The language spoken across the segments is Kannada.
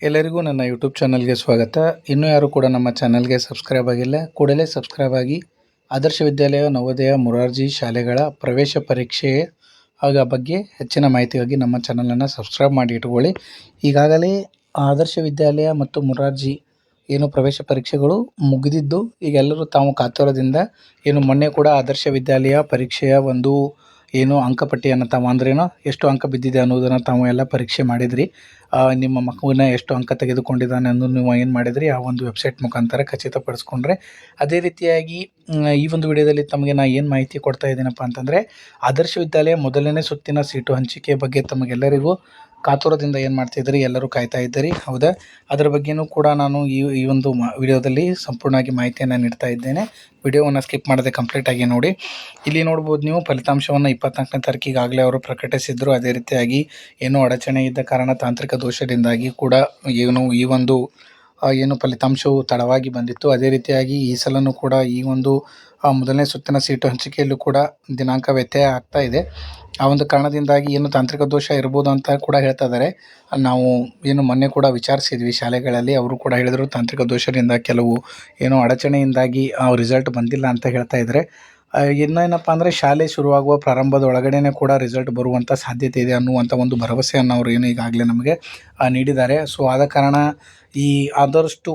ಎಲ್ಲರಿಗೂ ನನ್ನ ಯೂಟ್ಯೂಬ್ ಚಾನಲ್ಗೆ ಸ್ವಾಗತ. ಇನ್ನೂ ಯಾರು ಕೂಡ ನಮ್ಮ ಚಾನಲ್ಗೆ ಸಬ್ಸ್ಕ್ರೈಬ್ ಆಗಿಲ್ಲ, ಕೂಡಲೇ ಸಬ್ಸ್ಕ್ರೈಬ್ ಆಗಿ. ಆದರ್ಶ ವಿದ್ಯಾಲಯ ನವೋದಯ ಮೊರಾರ್ಜಿ ಶಾಲೆಗಳ ಪ್ರವೇಶ ಪರೀಕ್ಷೆ ಬಗ್ಗೆ ಹೆಚ್ಚಿನ ಮಾಹಿತಿಗಾಗಿ ನಮ್ಮ ಚಾನಲನ್ನು ಸಬ್ಸ್ಕ್ರೈಬ್ ಮಾಡಿ ಇಟ್ಕೊಳ್ಳಿ. ಈಗಾಗಲೇ ಆದರ್ಶ ವಿದ್ಯಾಲಯ ಮತ್ತು ಮೊರಾರ್ಜಿ ಪ್ರವೇಶ ಪರೀಕ್ಷೆಗಳು ಮುಗಿದಿದ್ದು, ಈಗ ಎಲ್ಲರೂ ತಾವು ಕಾತುರದಿಂದ ಮೊನ್ನೆ ಕೂಡ ಆದರ್ಶ ವಿದ್ಯಾಲಯ ಪರೀಕ್ಷೆಯ ಒಂದು ಅಂಕಪಟ್ಟಿಯನ್ನು ತಾವು ಅಂದ್ರೇನೋ ಎಷ್ಟು ಅಂಕ ಬಿದ್ದಿದೆ ಅನ್ನೋದನ್ನು ತಾವು ಎಲ್ಲ ಪರೀಕ್ಷೆ ಮಾಡಿದ್ರಿ. ನಿಮ್ಮ ಮಗುವಿನ ಎಷ್ಟು ಅಂಕ ತೆಗೆದುಕೊಂಡಿದ್ದಾನೆ ಅನ್ನೋದು ನೀವು ಏನು ಮಾಡಿದ್ರಿ ಆ ಒಂದು ವೆಬ್ಸೈಟ್ ಮುಖಾಂತರ ಖಚಿತಪಡಿಸ್ಕೊಂಡ್ರೆ. ಅದೇ ರೀತಿಯಾಗಿ ಈ ಒಂದು ವಿಡಿಯೋದಲ್ಲಿ ತಮಗೆ ನಾನು ಏನು ಮಾಹಿತಿ ಕೊಡ್ತಾ ಇದ್ದೀನಪ್ಪ ಅಂತಂದರೆ, ಆದರ್ಶ ವಿದ್ಯಾಲಯ ಮೊದಲನೇ ಸುತ್ತಿನ ಸೀಟು ಹಂಚಿಕೆ ಬಗ್ಗೆ ತಮಗೆಲ್ಲರಿಗೂ ಕಾತುರದಿಂದ ಏನು ಮಾಡ್ತಿದ್ದೀರಿ, ಎಲ್ಲರೂ ಕಾಯ್ತಾ ಇದ್ದೀರಿ, ಹೌದಾ? ಅದರ ಬಗ್ಗೆಯೂ ಕೂಡ ನಾನು ಈ ಒಂದು ವಿಡಿಯೋದಲ್ಲಿ ಸಂಪೂರ್ಣವಾಗಿ ಮಾಹಿತಿಯನ್ನು ನೀಡ್ತಾ ಇದ್ದೇನೆ. ವಿಡಿಯೋವನ್ನು ಸ್ಕಿಪ್ ಮಾಡದೆ ಕಂಪ್ಲೀಟಾಗಿ ನೋಡಿ. ಇಲ್ಲಿ ನೋಡ್ಬೋದು ನೀವು ಫಲಿತಾಂಶವನ್ನು 24ನೇ ತಾರೀಕಿಗಾಗಲೇ ಅವರು ಪ್ರಕಟಿಸಿದ್ರು. ಅದೇ ರೀತಿಯಾಗಿ ಅಡಚಣೆ ಇದ್ದ ಕಾರಣ ತಾಂತ್ರಿಕ ದೋಷದಿಂದಾಗಿ ಕೂಡ ಈ ಒಂದು ಫಲಿತಾಂಶವು ತಡವಾಗಿ ಬಂದಿತ್ತು. ಅದೇ ರೀತಿಯಾಗಿ ಈ ಸಲನೂ ಕೂಡ ಈ ಒಂದು ಮೊದಲನೇ ಸುತ್ತಿನ ಸೀಟು ಹಂಚಿಕೆಯಲ್ಲೂ ಕೂಡ ದಿನಾಂಕ ವ್ಯತ್ಯಯ ಆಗ್ತಾ ಇದೆ. ಆ ಒಂದು ಕಾರಣದಿಂದಾಗಿ ತಾಂತ್ರಿಕ ದೋಷ ಇರ್ಬೋದು ಅಂತ ಕೂಡ ಹೇಳ್ತಾ ಇದ್ದಾರೆ. ನಾವು ಮೊನ್ನೆ ಕೂಡ ವಿಚಾರಿಸಿದ್ವಿ ಶಾಲೆಗಳಲ್ಲಿ, ಅವರು ಕೂಡ ಹೇಳಿದರು ತಾಂತ್ರಿಕ ದೋಷದಿಂದ ಕೆಲವು ಅಡಚಣೆಯಿಂದಾಗಿ ರಿಸಲ್ಟ್ ಬಂದಿಲ್ಲ ಅಂತ ಹೇಳ್ತಾ ಇದ್ದಾರೆ. ಇನ್ನೇನಪ್ಪ ಅಂದರೆ ಶಾಲೆ ಶುರುವಾಗುವ ಪ್ರಾರಂಭದ ಒಳಗಡೆನೇ ಕೂಡ ರಿಸಲ್ಟ್ ಬರುವಂಥ ಸಾಧ್ಯತೆ ಇದೆ ಅನ್ನುವಂಥ ಒಂದು ಭರವಸೆಯನ್ನು ಅವರು ಈಗಾಗಲೇ ನಮಗೆ ನೀಡಿದ್ದಾರೆ. ಸೊ ಆದ ಕಾರಣ ಆದಷ್ಟು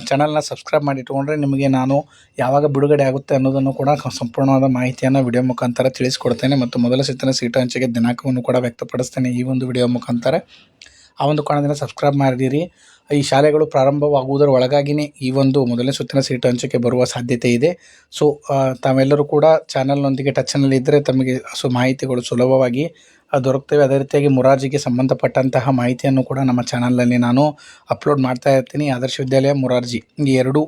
ಚಾನಲ್ನ ಸಬ್ಸ್ಕ್ರೈಬ್ ಮಾಡಿ ಇಟ್ಕೊಂಡ್ರೆ ನಿಮಗೆ ನಾನು ಯಾವಾಗ ಬಿಡುಗಡೆ ಆಗುತ್ತೆ ಅನ್ನೋದನ್ನು ಕೂಡ ಸಂಪೂರ್ಣವಾದ ಮಾಹಿತಿಯನ್ನು ವಿಡಿಯೋ ಮುಖಾಂತರ ತಿಳಿಸ್ಕೊಡ್ತೇನೆ ಮತ್ತು ಮೊದಲ ಸುತ್ತಿನ ಸೀಟು ಹಂಚಿಕೆ ದಿನಾಂಕವನ್ನು ಕೂಡ ವ್ಯಕ್ತಪಡಿಸ್ತೇನೆ ಈ ಒಂದು ವಿಡಿಯೋ ಮುಖಾಂತರ. ಆ ಒಂದು ಕಾರಣದಿಂದ ಸಬ್ಸ್ಕ್ರೈಬ್ ಮಾಡಿದಿರಿ. ಈ ಶಾಲೆಗಳು ಪ್ರಾರಂಭವಾಗುವುದರ ಒಳಗಾಗಿಯೇ ಈ ಒಂದು ಮೊದಲನೇ ಸುತ್ತಿನ ಸೀಟು ಹಂಚಿಕೆ ಬರುವ ಸಾಧ್ಯತೆ ಇದೆ. ಸೊ ತಾವೆಲ್ಲರೂ ಕೂಡ ಚಾನಲ್ನೊಂದಿಗೆ ಟಚ್ನಲ್ಲಿ ಇದ್ದರೆ ತಮಗೆ ಮಾಹಿತಿಗಳು ಸುಲಭವಾಗಿ ದೊರಕ್ತವೆ. ಅದೇ ರೀತಿಯಾಗಿ ಮೊರಾರ್ಜಿಗೆ ಸಂಬಂಧಪಟ್ಟಂತಹ ಮಾಹಿತಿಯನ್ನು ಕೂಡ ನಮ್ಮ ಚಾನಲ್ನಲ್ಲಿ ನಾನು ಅಪ್ಲೋಡ್ ಮಾಡ್ತಾ ಇರ್ತೀನಿ. ಆದರ್ಶ ವಿದ್ಯಾಲಯ ಮೊರಾರ್ಜಿ ಈ ಎರಡೂ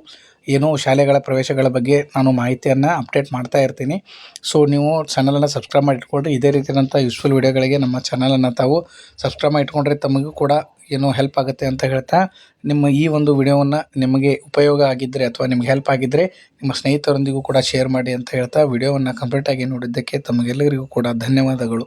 ಶಾಲೆಗಳ ಪ್ರವೇಶಗಳ ಬಗ್ಗೆ ನಾನು ಮಾಹಿತಿಯನ್ನು ಅಪ್ಡೇಟ್ ಮಾಡ್ತಾ ಇರ್ತೀನಿ. ಸೊ ನೀವು ಚಾನಲನ್ನು ಸಬ್ಸ್ಕ್ರೈಬ್ ಮಾಡಿ ಇಟ್ಕೊಂಡ್ರೆ ಇದೇ ರೀತಿಯಾದಂಥ ಯೂಸ್ಫುಲ್ ವಿಡಿಯೋಗಳಿಗೆ ನಮ್ಮ ಚಾನಲನ್ನು ತಾವು ಸಬ್ಸ್ಕ್ರೈಬ್ ಮಾಡಿ ಇಟ್ಕೊಂಡ್ರೆ ತಮಗೂ ಕೂಡ ಹೆಲ್ಪ್ ಆಗುತ್ತೆ ಅಂತ ಹೇಳ್ತಾ, ನಿಮ್ಮ ಈ ಒಂದು ವಿಡಿಯೋವನ್ನು ನಿಮಗೆ ಉಪಯೋಗ ಆಗಿದ್ದರೆ ಅಥವಾ ನಿಮ್ಗೆ ಹೆಲ್ಪ್ ಆಗಿದ್ದರೆ ನಿಮ್ಮ ಸ್ನೇಹಿತರೊಂದಿಗೂ ಕೂಡ ಶೇರ್ ಮಾಡಿ ಅಂತ ಹೇಳ್ತಾ, ವಿಡಿಯೋವನ್ನು ಕಂಪ್ಲೀಟಾಗಿ ನೋಡಿದ್ದಕ್ಕೆ ತಮಗೆಲ್ಲರಿಗೂ ಕೂಡ ಧನ್ಯವಾದಗಳು.